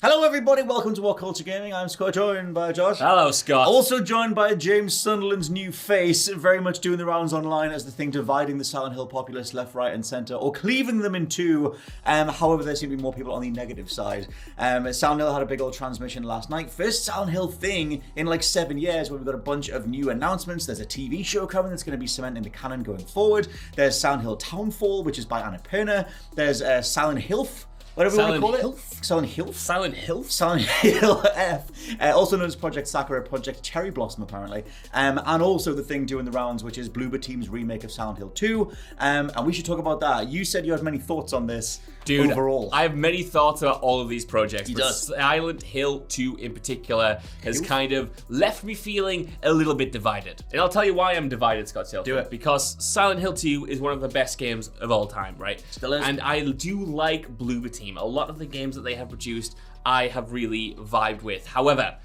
Hello everybody, welcome to WhatCulture Gaming. I'm Scott, joined by Josh. Hello Scott. Also joined by James Sunderland's new face, very much doing the rounds online as the thing dividing the Silent Hill populace left, right and centre, or cleaving them in two. However, there seem to be more people on the negative side. Silent Hill had a big old transmission last night. First Silent Hill thing in like 7 years, where we've got a bunch of new announcements. There's a TV show coming that's going to be cementing the canon going forward. There's Silent Hill Townfall, which is by Annapurna. There's Silent Hilf. Whatever you want to call it. Silent Hill? Silent Hill? Silent Hill F. Also known as Project Sakura, Project Cherry Blossom, apparently. And also the thing doing the rounds, which is Bloober Team's remake of Silent Hill 2. And we should talk about that. You said you had many thoughts on this. Dude, overall. I have many thoughts about all of these projects. He but does. Silent Hill 2 in particular has kind of left me feeling a little bit divided. And I'll tell you why I'm divided, Scott Silver. Do it. Because Silent Hill 2 is one of the best games of all time, right? Still is. And I do like Bloober Team. A lot of the games that they have produced, I have really vibed with. However,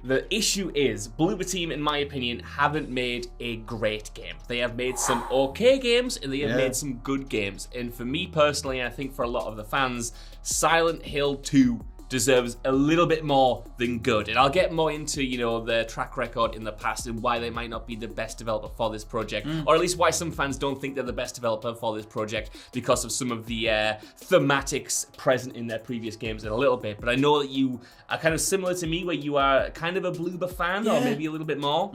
the issue is, Bloober Team, in my opinion, haven't made a great game. They have made some okay games, and they have made some good games. And for me personally, and I think for a lot of the fans, Silent Hill 2 deserves a little bit more than good. And I'll get more into, their track record in the past and why they might not be the best developer for this project, or at least why some fans don't think they're the best developer for this project because of some of the thematics present in their previous games in a little bit. But I know that you are kind of similar to me, where you are kind of a Bloober fan, or maybe a little bit more.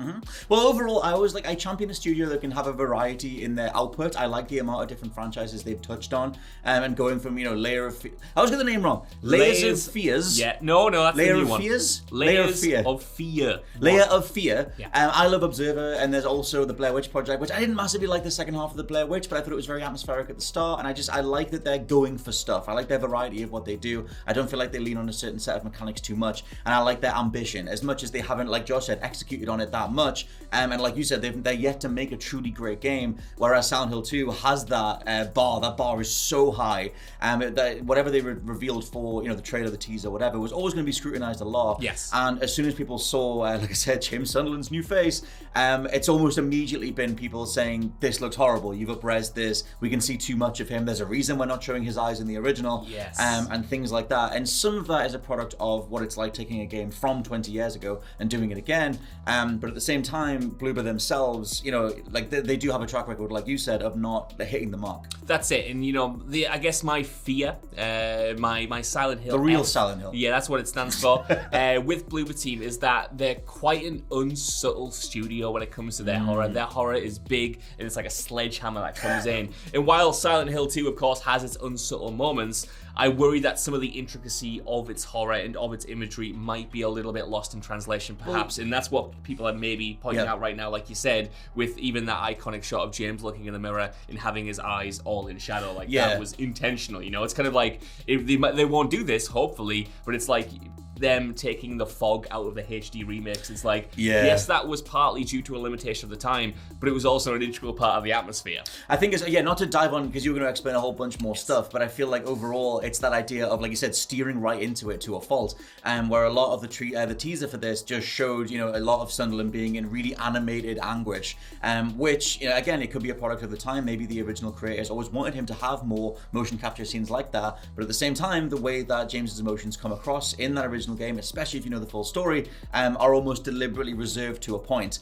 Well, overall, I champion a studio that can have a variety in their output. I like the amount of different franchises they've touched on, and going from, Layer of Fear. I was getting the name wrong. Layers of Fears. Yeah, no, that's Layer the new of one. Fears? Layers of Fear. Layer of Fear. Yeah. I love Observer, and there's also the Blair Witch Project, which I didn't massively like the second half of the Blair Witch, but I thought it was very atmospheric at the start, and I like that they're going for stuff. I like their variety of what they do. I don't feel like they lean on a certain set of mechanics too much, and I like their ambition, as much as they haven't, like Josh said, executed on it that much, and like you said, they're yet to make a truly great game, whereas Silent Hill 2 has that bar. That bar is so high, that whatever they revealed for, the trailer, the teaser, whatever, was always going to be scrutinized a lot. Yes. And as soon as people saw, like I said, James Sunderland's new face, it's almost immediately been people saying, this looks horrible, you've up-resed this, we can see too much of him, there's a reason we're not showing his eyes in the original, yes. And things like that. And some of that is a product of what it's like taking a game from 20 years ago and doing it again. But at the same time, Bloober themselves, they do have a track record, like you said, of not hitting the mark. That's it. And, I guess my fear, my Silent Hill... The real Silent Hill. Yeah, that's what it stands for. With Bloober Team is that they're quite an unsubtle studio when it comes to their horror. Their horror is big, and it's like a sledgehammer that comes in. And while Silent Hill 2, of course, has its unsubtle moments, I worry that some of the intricacy of its horror and of its imagery might be a little bit lost in translation, perhaps. And that's what people are maybe pointing out right now, like you said, with even that iconic shot of James looking in the mirror and having his eyes all in shadow. That was intentional, It's kind of like, they won't do this, hopefully, but it's like them taking the fog out of the HD remakes. It's like, yes, that was partly due to a limitation of the time, but it was also an integral part of the atmosphere. I think it's, not to dive on, because you're going to explain a whole bunch more stuff, but I feel like overall it's that idea of, like you said, steering right into it to a fault, where a lot of the teaser for this just showed, a lot of Sunderland being in really animated anguish, which, again, it could be a product of the time. Maybe the original creators always wanted him to have more motion capture scenes like that, but at the same time, the way that James's emotions come across in that original game, especially if you know the full story, are almost deliberately reserved to a point,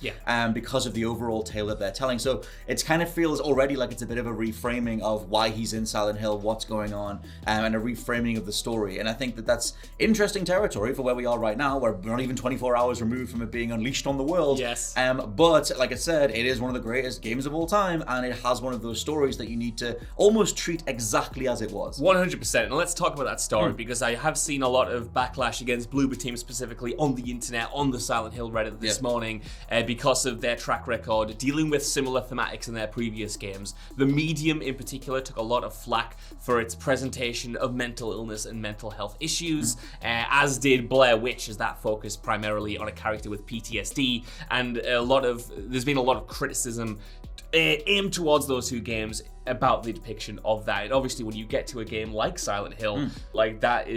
because of the overall tale that they're telling. So it kind of feels already like it's a bit of a reframing of why he's in Silent Hill, what's going on, and a reframing of the story. And I think that that's interesting territory for where we are right now, where we're not even 24 hours removed from it being unleashed on the world. Yes. But like I said, it is one of the greatest games of all time, and it has one of those stories that you need to almost treat exactly as it was. 100%. And let's talk about that story, because I have seen a lot of backlash against Bloober Team specifically on the internet, on the Silent Hill Reddit this morning, because of their track record dealing with similar thematics in their previous games. The Medium in particular took a lot of flack for its presentation of mental illness and mental health issues, as did Blair Witch, as that focused primarily on a character with PTSD, and there's been a lot of criticism aimed towards those two games about the depiction of that. And obviously when you get to a game like Silent Hill, like that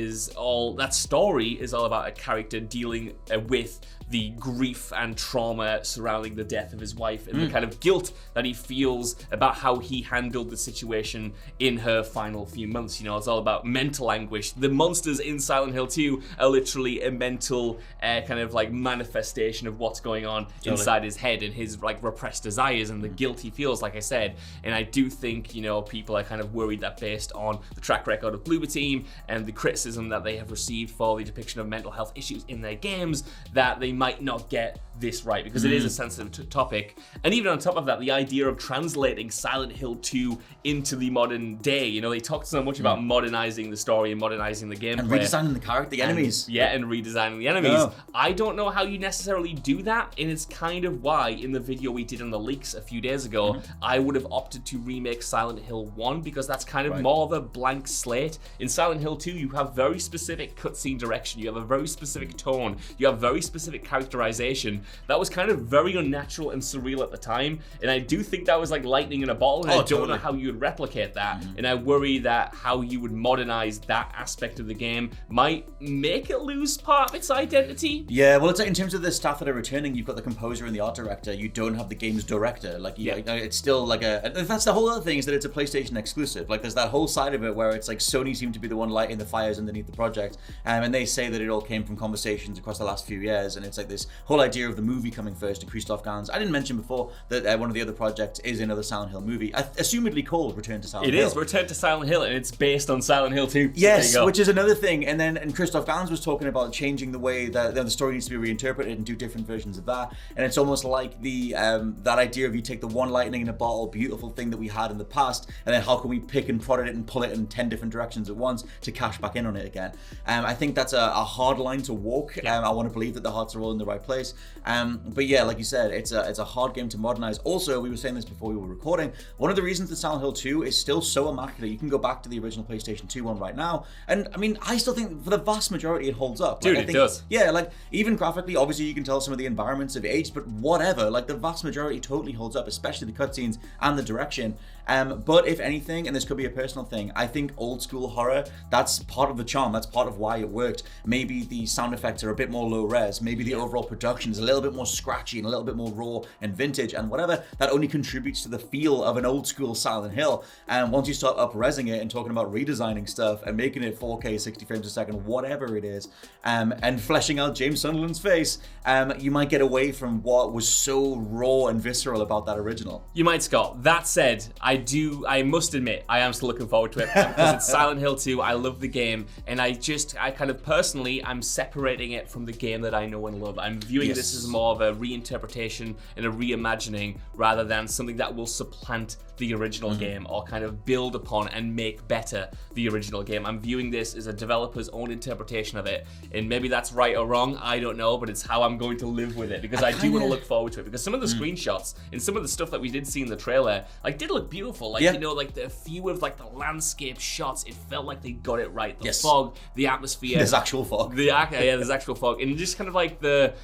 story is all about a character dealing with the grief and trauma surrounding the death of his wife and the kind of guilt that he feels about how he handled the situation in her final few months. You know, it's all about mental anguish. The monsters in Silent Hill 2 are literally a mental kind of like manifestation of what's going on inside his head and his like repressed desires and the guilt he feels, like I said. And I do think, you know, people are kind of worried that based on the track record of Bloober Team and the criticism that they have received for the depiction of mental health issues in their games, that they might not get this right, because it is a sensitive topic. And even on top of that, the idea of translating Silent Hill 2 into the modern day, you know, they talked so much about modernizing the story and modernizing the gameplay. And redesigning the enemies. And redesigning the enemies. No. I don't know how you necessarily do that, and it's kind of why in the video we did on the leaks a few days ago, I would have opted to remake Silent Hill 1, because that's kind of more of a blank slate. In Silent Hill 2, you have very specific cutscene direction, you have a very specific tone, you have very specific characterization. That was kind of very unnatural and surreal at the time, and I do think that was like lightning in a bottle, and I don't know how you would replicate that, and I worry that how you would modernize that aspect of the game might make it lose part of its identity. Yeah, well, it's like in terms of the staff that are returning, you've got the composer and the art director, you don't have the game's director. Like, it's still like that's the whole other thing, is that it's a PlayStation exclusive. Like, there's that whole side of it where it's like Sony seemed to be the one lighting the fires underneath the project, and they say that it all came from conversations across the last few years, and it's like this whole idea of the movie coming first to Christoph Gans. I didn't mention before that one of the other projects is another Silent Hill movie, assumedly called Return to Silent Hill. It is Return to Silent Hill, and it's based on Silent Hill 2. Yes, which is another thing. And Christoph Gans was talking about changing the way that the story needs to be reinterpreted and do different versions of that. And it's almost like the that idea of you take the one lightning in a bottle, beautiful thing that we had in the past, and then how can we pick and prod it and pull it in 10 different directions at once to cash back in on it again. I think that's a hard line to walk. I want to believe that the hearts are all in the right place. But yeah, like you said, it's a hard game to modernize. Also, we were saying this before we were recording, one of the reasons that Silent Hill 2 is still so immaculate, you can go back to the original PlayStation 2 one right now, and I mean, I still think for the vast majority it holds up. Dude, it does. Yeah, like even graphically, obviously you can tell some of the environments have aged, but whatever, like the vast majority totally holds up, especially the cutscenes and the direction. But if anything, and this could be a personal thing, I think old school horror, that's part of the charm, that's part of why it worked. Maybe the sound effects are a bit more low res, maybe the overall production is a little bit more scratchy and a little bit more raw and vintage and whatever, that only contributes to the feel of an old school Silent Hill. And once you start up-resing it and talking about redesigning stuff and making it 4K, 60 frames a second, whatever it is, and fleshing out James Sunderland's face, you might get away from what was so raw and visceral about that original. You might, Scott. That said, I must admit, I am still looking forward to it, because it's Silent Hill 2, I love the game, and I kind of personally, I'm separating it from the game that I know and love. I'm viewing this as more of a reinterpretation and a reimagining, rather than something that will supplant the original game or kind of build upon and make better the original game. I'm viewing this as a developer's own interpretation of it, and maybe that's right or wrong, I don't know, but it's how I'm going to live with it, because I do want to look forward to it, because some of the screenshots and some of the stuff that we did see in the trailer, like, did look beautiful. Like, you know, like the few of like the landscape shots, it felt like they got it right. The fog, the atmosphere. There's actual fog. There's actual fog. And just kind of like the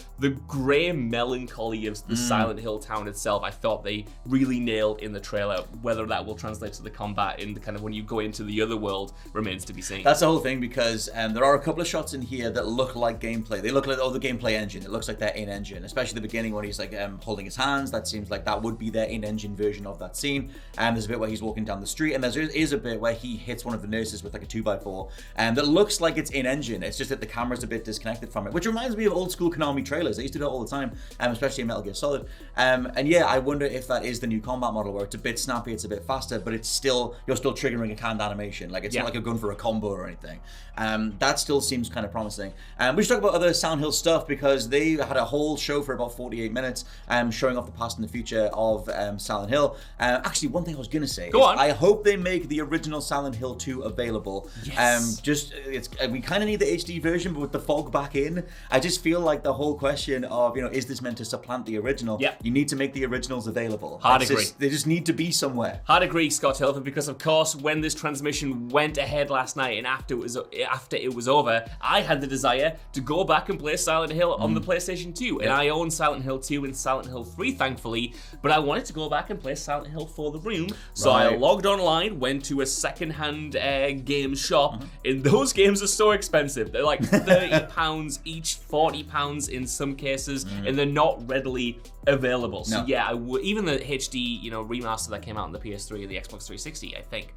grey melancholy of the Silent Hill town itself, I thought they really nailed in the trailer. Whether that will translate to the combat in the kind of when you go into the other world remains to be seen. That's the whole thing, because there are a couple of shots in here that look like gameplay. They look like the gameplay engine. It looks like their in-engine, especially the beginning when he's like holding his hands. That seems like that would be their in-engine version of that scene. And there's a bit where he's walking down the street, and there is a bit where he hits one of the nurses with like a 2x4, and that looks like it's in-engine. It's just that the camera's a bit disconnected from it, which reminds me of old school Konami trailers. They used to do it all the time, especially in Metal Gear Solid. And yeah, I wonder if that is the new combat model, where it's a bit snappy, it's a bit faster, but it's still, you're still triggering a canned animation. Like, it's not like you're going for a combo or anything. That still seems kind of promising. We should talk about other Silent Hill stuff, because they had a whole show for about 48 minutes showing off the past and the future of Silent Hill. Actually, one thing I was going to say is I hope they make the original Silent Hill 2 available. Yes. We kind of need the HD version, but with the fog back in, I just feel like the whole question of, you know, is this meant to supplant the original? You need to make the originals available. Hard agree. They just need to be somewhere. Hard agree, Scott Hilton, because of course, when this transmission went ahead last night and after it was over, I had the desire to go back and play Silent Hill on the PlayStation 2, and I own Silent Hill 2 and Silent Hill 3, thankfully, but I wanted to go back and play Silent Hill for the room So Right. I logged online, went to a second-hand game shop, and those games are so expensive. They're like £30 each, £40 in some cases, and they're not readily available. So No. yeah, even the HD, remaster that came out on the PS3 and the Xbox 360, I think,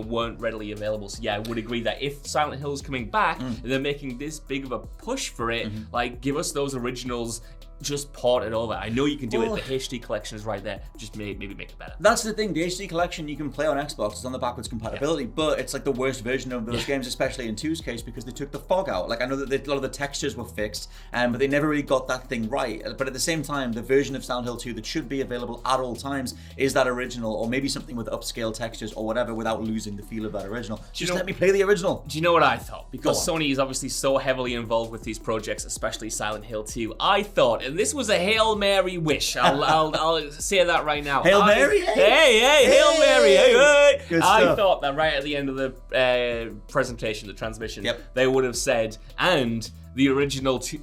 weren't readily available. So yeah, I would agree that if Silent Hill is coming back and they're making this big of a push for it, like give us those originals. Just port it over. I know you can do it. The HD collection is right there. Just maybe make it better. That's the thing. The HD collection you can play on Xbox. It's on the backwards compatibility, but it's like the worst version of those games, especially in 2's case, because they took the fog out. Like I know that a lot of the textures were fixed, but they never really got that thing right. But at the same time, the version of Silent Hill 2 that should be available at all times is that original, or maybe something with upscale textures or whatever, without losing the feel of that original. Just let me play the original. Do you know what I thought? Because Sony is obviously so heavily involved with these projects, especially Silent Hill 2. I thought, and this was a Hail Mary wish. I'll say that right now. Hail Mary? Hey, Hail Mary. Hey. Good I stuff. thought that right at the end of the presentation, the transmission, Yep. they would have said, and the original 2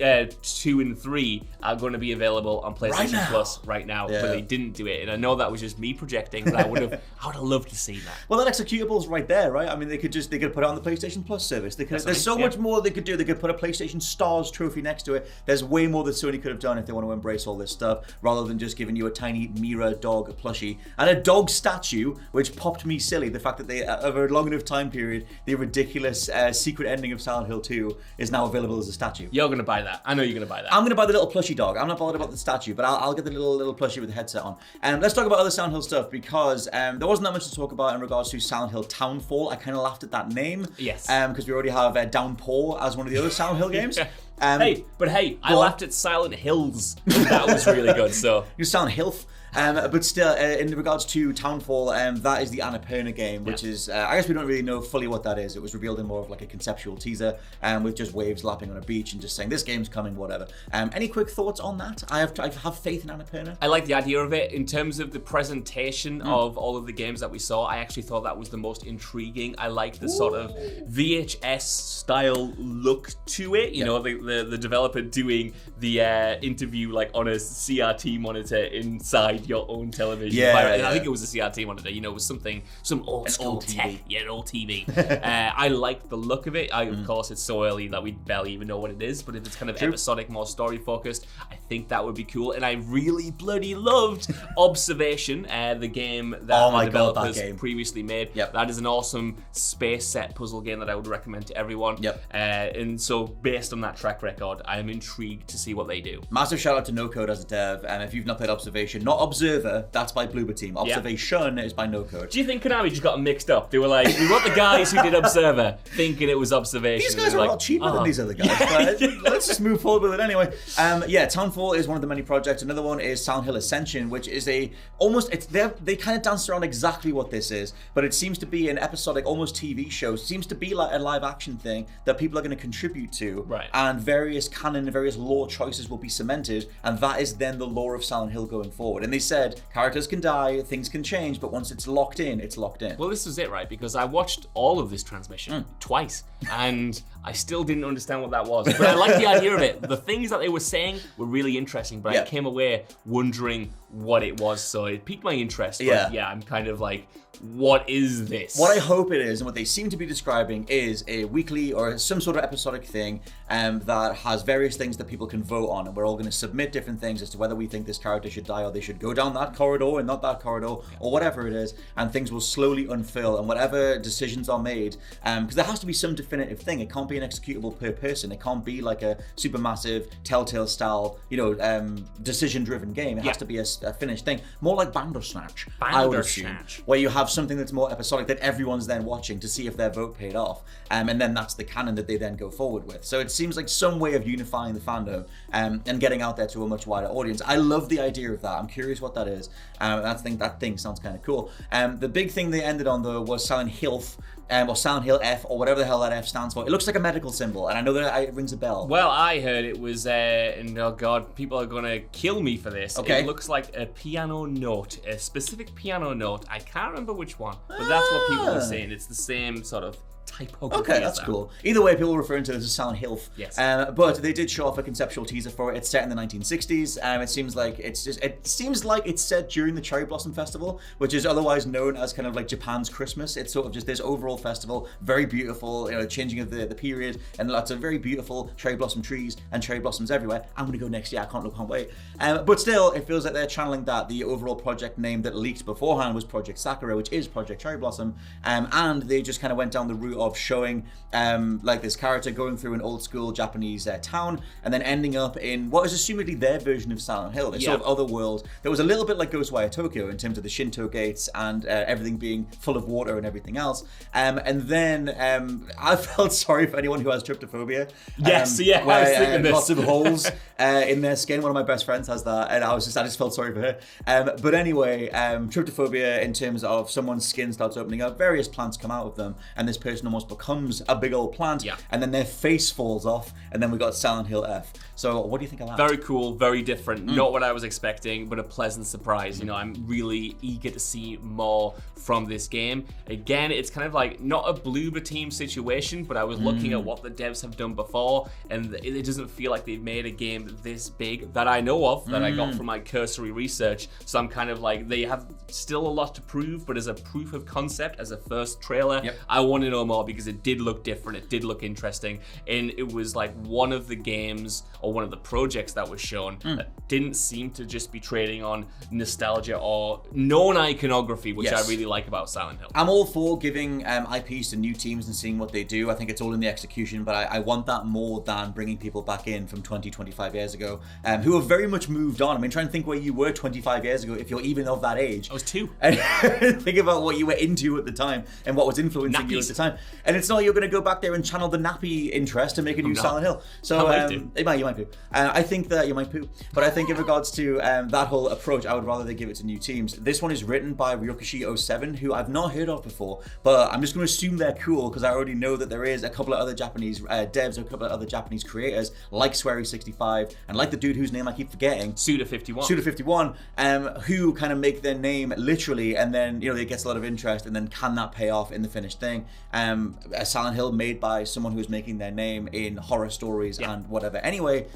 and 3 are going to be available on PlayStation Plus right now, but they didn't do it. And I know that was just me projecting, but I would have loved to see that. Well, that executable's right there, right? I mean, they could put it on the PlayStation Plus service. There's so much more they could do. They could put a PlayStation Stars trophy next to it. There's way more that Sony could have done if they want to embrace all this stuff, rather than just giving you a tiny Mira dog plushie and a dog statue, which popped me silly. The fact that they, over a long enough time period, the ridiculous secret ending of Silent Hill 2 is now available as a statue. You're going to buy that. I know you're going to buy that. I'm going to buy the little plushie dog. I'm not bothered about the statue, but I'll get the little plushie with the headset on. And let's talk about other Silent Hill stuff, because there wasn't that much to talk about in regards to Silent Hill Townfall. I kind of laughed at that name. Yes. Because we already have Downpour as one of the other Silent Hill games. I laughed at Silent Hills. That was really good. So You sound Hilf. But still, in regards to Townfall, that is the Annapurna game, which is, I guess we don't really know fully what that is. It was revealed in more of like a conceptual teaser, with just waves lapping on a beach and just saying, this game's coming, whatever. Any quick thoughts on that? I have faith in Annapurna. I like the idea of it. In terms of the presentation of all of the games that we saw, I actually thought that was the most intriguing. I like the sort of VHS style look to it. You know, the developer doing the interview like on a CRT monitor inside your own television. I think it was a CRT monitor. You know, it was some old school tech. Yeah, an old TV. I like the look of it. Of course, it's so early that we barely even know what it is. But if it's kind of episodic, more story focused, I think that would be cool. And I really bloody loved Observation, the game that the developers previously made. Yep. That is an awesome space set puzzle game that I would recommend to everyone. Yep. And so, based on that track record, I am intrigued to see what they do. Massive shout out to No Code as a dev, and if you've not played Observation, not Observer, that's by Bloober Team. Observation is by No Code. Do you think Konami just got them mixed up? They were like, we want the guys who did Observer, thinking it was Observation. These guys are a lot cheaper than these other guys, but let's just move forward with it anyway. Townfall is one of the many projects. Another one is Silent Hill Ascension, which is they kind of danced around exactly what this is, but it seems to be an episodic, almost TV show. It seems to be like a live action thing that people are going to contribute to, right? And various canon and various lore choices will be cemented, and that is then the lore of Silent Hill going forward. And they said characters can die, things can change, but once it's locked in, it's locked in. Well, this is it, right? Because I watched all of this transmission twice, and I still didn't understand what that was. But I like the idea of it. The things that they were saying were really interesting, but I came away wondering what it was, so it piqued my interest. But I'm kind of like, what is this? What I hope it is, and what they seem to be describing, is a weekly or some sort of episodic thing that has various things that people can vote on, and we're all going to submit different things as to whether we think this character should die or they should go down that corridor and not that corridor, or whatever it is, and things will slowly unfurl, and whatever decisions are made, because there has to be some definitive thing. It can't be an executable per person. It can't be like a supermassive Telltale style, decision-driven game. It has to be a finished thing, more like Bandersnatch, I would assume, where you have something that's more episodic that everyone's then watching to see if their vote paid off, and then that's the canon that they then go forward with. So it seems like some way of unifying the fandom and getting out there to a much wider audience. I love the idea of that. I'm curious what that is. That thing sounds kind of cool. The big thing they ended on though was Silent Hill, or Silent Hill F, or whatever the hell that F stands for. It looks like a medical symbol, and I know that it rings a bell. Well, I heard it was, and oh god, people are gonna kill me for this. Okay. It looks like a piano note, a specific piano note. I can't remember which one, but that's what people are saying. It's the same sort of typography. Okay, that's cool. Either way, people are referring to it as Silent Hill. Yes. But they did show off a conceptual teaser for it. It's set in the 1960s. It seems like it's set during the Cherry Blossom Festival, which is otherwise known as kind of like Japan's Christmas. It's sort of just this overall festival, very beautiful, changing of the period, and lots of very beautiful cherry blossom trees and cherry blossoms everywhere. I'm going to go next year. I can't wait. But still, it feels like they're channeling that. The overall project name that leaked beforehand was Project Sakura, which is Project Cherry Blossom, and they just kind of went down the route of showing like this character going through an old school Japanese town and then ending up in what is assumedly their version of Silent Hill, this sort of other world that was a little bit like Ghostwire Tokyo in terms of the Shinto gates and everything being full of water and everything else. And then I felt sorry for anyone who has tryptophobia. I was thinking this. Lots of holes in their skin. One of my best friends has that, and I just felt sorry for her. But anyway, tryptophobia in terms of someone's skin starts opening up, various plants come out of them, and this person almost becomes a big old plant, and then their face falls off, and then we got Silent Hill F. So what do you think of that? Very cool, very different. Not what I was expecting, but a pleasant surprise. I'm really eager to see more from this game. Again, it's kind of like not a Bloober Team situation, but I was looking at what the devs have done before, and it doesn't feel like they've made a game this big that I know of, that I got from my cursory research. So I'm kind of like, they have still a lot to prove, but as a proof of concept, as a first trailer, I want to know more because it did look different, it did look interesting, and it was like one of the games or one of the projects that was shown that didn't seem to just be trading on nostalgia or known iconography, which I really like about Silent Hill. I'm all for giving IPs to new teams and seeing what they do. I think it's all in the execution, but I want that more than bringing people back in from 25 years ago who have very much moved on. I mean, try and think where you were 25 years ago, if you're even of that age. I was 2. And think about what you were into at the time and what was influencing you at the time. And it's not you're going to go back there and channel the nappy interest to make a new Silent Hill. So you might poo. I think that you might poo. But I think in regards to that whole approach, I would rather they give it to new teams. This one is written by Ryokushi07, who I've not heard of before, but I'm just going to assume they're cool because I already know that there is a couple of other Japanese devs, a couple of other Japanese creators like Swery65 and like the dude whose name I keep forgetting, Suda51, who kind of make their name literally, and then it gets a lot of interest, and then can that pay off in the finished thing? A Silent Hill made by someone who's making their name in horror stories and whatever. Anyway,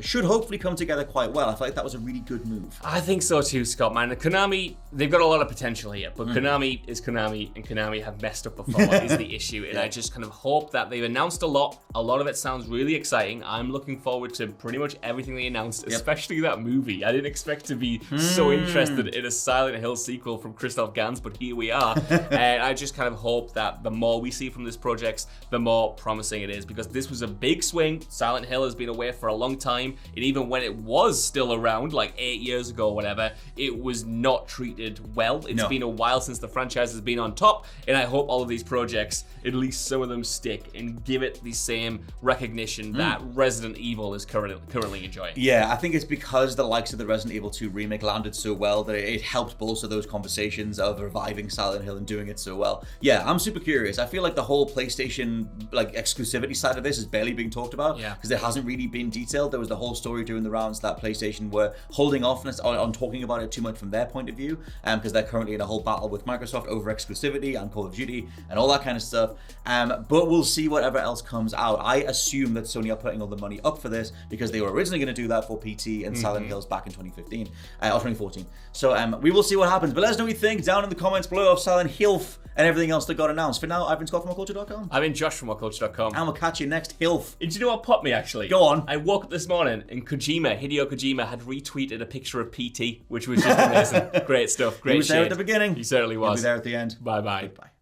should hopefully come together quite well. I feel like that was a really good move. I think so too, Scott, man. Konami, they've got a lot of potential here, but Konami is Konami, and Konami have messed up before is the issue, and I just kind of hope that they've announced a lot of it sounds really exciting. I'm looking forward to pretty much everything they announced, especially that movie. I didn't expect to be so interested in a Silent Hill sequel from Christoph Gans, but here we are. And I just kind of hope that the more we see from this project, the more promising it is, because this was a big swing. Silent Hill has been away for a long time, and even when it was still around, like 8 years ago or whatever, it was not treated well. It's been a while since the franchise has been on top, and I hope all of these projects, at least some of them, stick and give it the same recognition that Resident Evil is currently enjoying. Yeah, I think it's because the likes of the Resident Evil 2 remake landed so well that it helped bolster those conversations of reviving Silent Hill and doing it so well. Yeah, I'm super curious. I feel like the whole PlayStation exclusivity side of this is barely being talked about because it hasn't really been detailed. There was the whole story during the rounds that PlayStation were holding off on talking about it too much from their point of view because they're currently in a whole battle with Microsoft over exclusivity and Call of Duty and all that kind of stuff. But we'll see whatever else comes out. I assume that Sony are putting all the money up for this because they were originally going to do that for PT and Silent Hills back in 2015 or 2014. So we will see what happens. But let us know what you think down in the comments below of Silent Hill and everything else that got announced. For now, I've been Scott from WhatCulture.com. I've been Josh from WhatCulture.com. And we'll catch you next Hilf. Did you know what popped me, actually? Go on. I woke up this morning and Hideo Kojima had retweeted a picture of PT, which was just amazing. Great stuff. Great shit. He was there at the beginning. He certainly was. He'll be there at the end. Bye-bye. Goodbye.